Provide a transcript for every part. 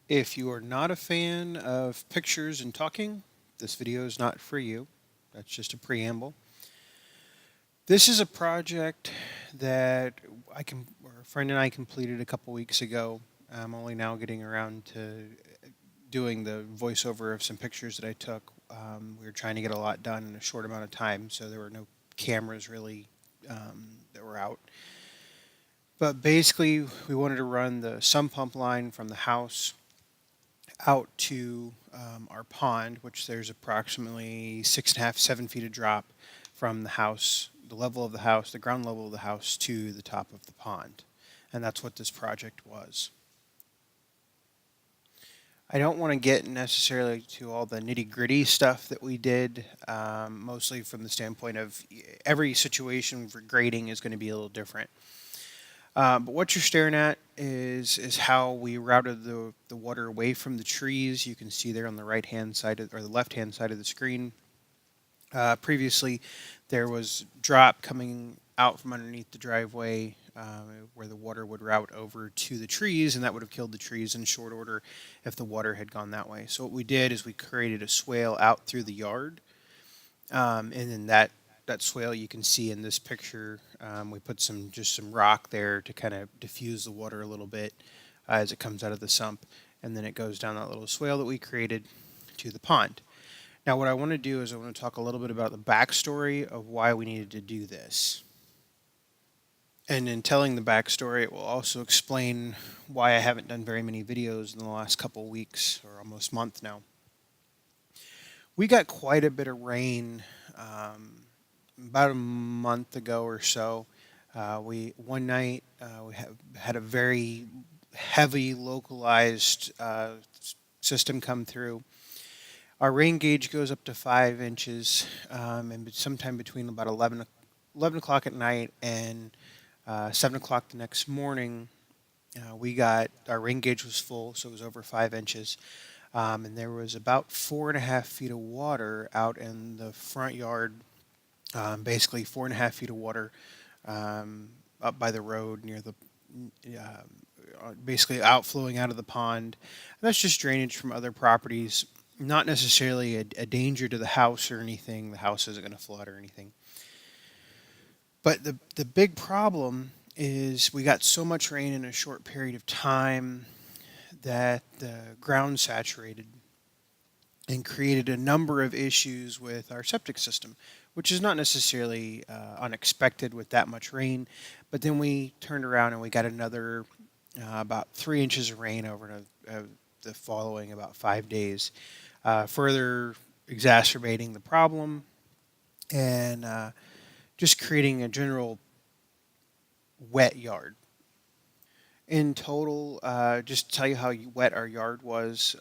If you are not a fan of pictures and talking, this video is not for you. That's just a preamble. This is a project that a friend and I completed a couple weeks ago. I'm only now getting around to doing the voiceover of some pictures that I took. We were trying to get a lot done in a short amount of time, so there were no cameras really that were out. But basically, we wanted to run the sump pump line from the house out to our pond, which there's approximately 6.5, 7 feet of drop from the house, the level of the house, the ground level of the house to the top of the pond. And that's what this project was. I don't want to get necessarily to all the nitty gritty stuff that we did, mostly from the standpoint of every situation for grading is going to be a little different. But what you're staring at is how we routed the water away from the trees. You can see there on the right hand side or the left hand side of the screen. Previously, there was drop coming out from underneath the driveway where the water would route over to the trees, and that would have killed the trees in short order if the water had gone that way. So what we did is we created a swale out through the yard, and then that swale you can see in this picture. We put some rock there to kind of diffuse the water a little bit as it comes out of the sump, and then it goes down that little swale that we created to the pond. Now, what I want to do is I want to talk a little bit about the backstory of why we needed to do this. And in telling the backstory, it will also explain why I haven't done very many videos in the last couple weeks or almost month now. We got quite a bit of rain about a month ago or so. We one night we had a very heavy localized system come through. Our rain gauge goes up to 5 inches, and sometime between about 11 o'clock at night and 7 o'clock the next morning, we got our rain gauge was full, so it was over 5 inches. And there was about 4.5 feet of water out in the front yard, basically 4.5 feet of water up by the road near the basically outflowing out of the pond. And that's just drainage from other properties, not necessarily a danger to the house or anything. The house isn't going to flood or anything. But the big problem is we got so much rain in a short period of time that the ground saturated and created a number of issues with our septic system, which is not necessarily unexpected with that much rain. But then we turned around and we got another about 3 inches of rain over the following about 5 days, further exacerbating the problem and just creating a general wet yard. In total, just to tell you how wet our yard was,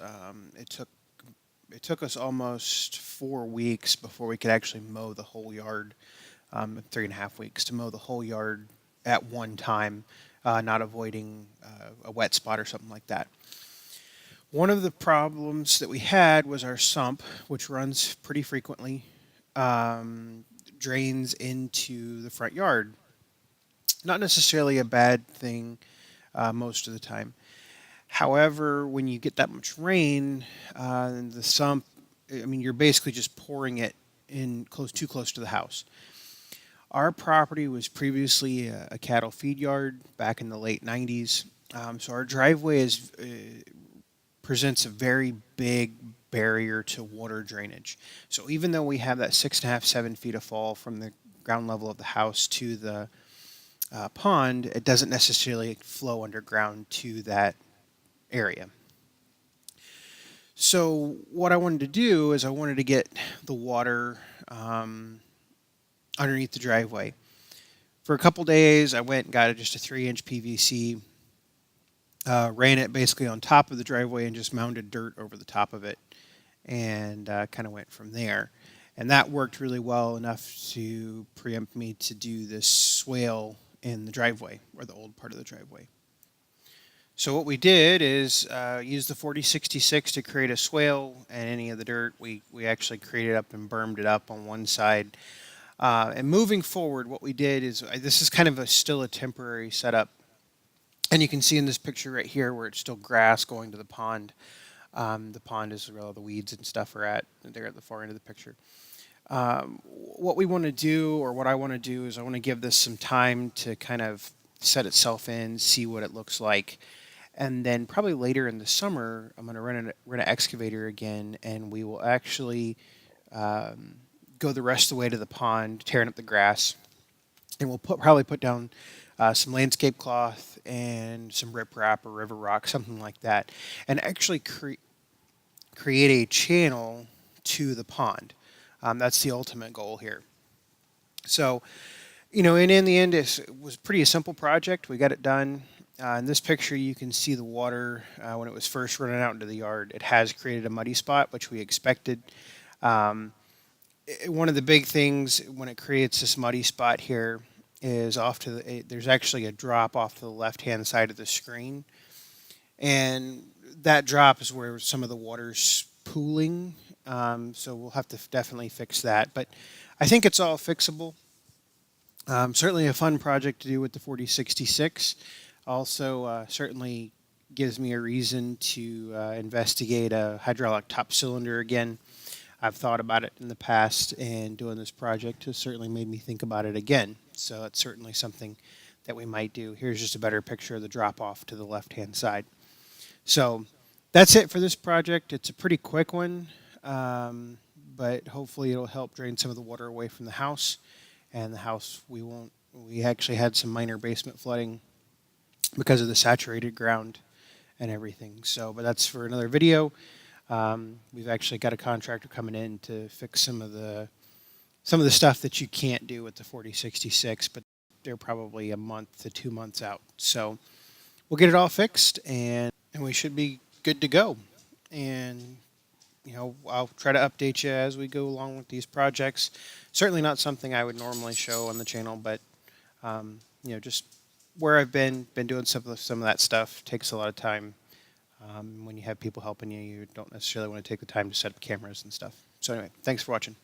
it took us almost 4 weeks before we could actually mow the whole yard. 3.5 weeks to mow the whole yard at one time, not avoiding a wet spot or something like that. One of the problems that we had was our sump, which runs pretty frequently, drains into the front yard. Not necessarily a bad thing most of the time. However, when you get that much rain, the sump, I mean, you're basically just pouring it in too close to the house. Our property was previously a cattle feed yard back in the late 90s. So our driveway presents a very big barrier to water drainage. So even though we have that 6.5, 7 feet of fall from the ground level of the house to the pond, it doesn't necessarily flow underground to that area. So what I wanted to do is I wanted to get the water underneath the driveway. For a couple days, I went and got just a 3-inch PVC, ran it basically on top of the driveway and just mounded dirt over the top of it, and kind of went from there. And that worked really well enough to preempt me to do this swale in the driveway, or the old part of the driveway. So what we did is use the 4066 to create a swale, and any of the dirt we actually created up and bermed it up on one side. And moving forward, what we did is this is kind of still a temporary setup. And you can see in this picture right here where it's still grass going to the pond. The pond is where all the weeds and stuff are at. They're at the far end of the picture. What we want to do, or what I want to do, is I want to give this some time to kind of set itself in, see what it looks like. And then probably later in the summer, I'm going to run an excavator again, and we will actually um, go the rest of the way to the pond, tearing up the grass, and we'll probably put down some landscape cloth and some riprap or river rock, something like that, and actually create a channel to the pond. That's the ultimate goal here. So, and in the end, it was pretty a simple project. We got it done. In this picture, you can see the water when it was first running out into the yard. It has created a muddy spot, which we expected. Um, One of the big things when it creates this muddy spot here is there's actually a drop off to the left hand side of the screen, and that drop is where some of the water's pooling. So we'll have to definitely fix that, but I think it's all fixable. Certainly a fun project to do with the 4066. Also, certainly gives me a reason to investigate a hydraulic top cylinder again. I've thought about it in the past, and doing this project has certainly made me think about it again. So it's certainly something that we might do. Here's just a better picture of the drop off to the left hand side. So that's it for this project. It's a pretty quick one, but hopefully it'll help drain some of the water away from the house. And the house, we actually had some minor basement flooding because of the saturated ground and everything. So, but that's for another video. We've actually got a contractor coming in to fix some of the stuff that you can't do with the 4066, but they're probably a month to 2 months out. So we'll get it all fixed, and we should be good to go. And I'll try to update you as we go along with these projects. Certainly not something I would normally show on the channel, but just where I've been doing some of that stuff takes a lot of time. When you have people helping you, you don't necessarily want to take the time to set up cameras and stuff. So anyway, thanks for watching.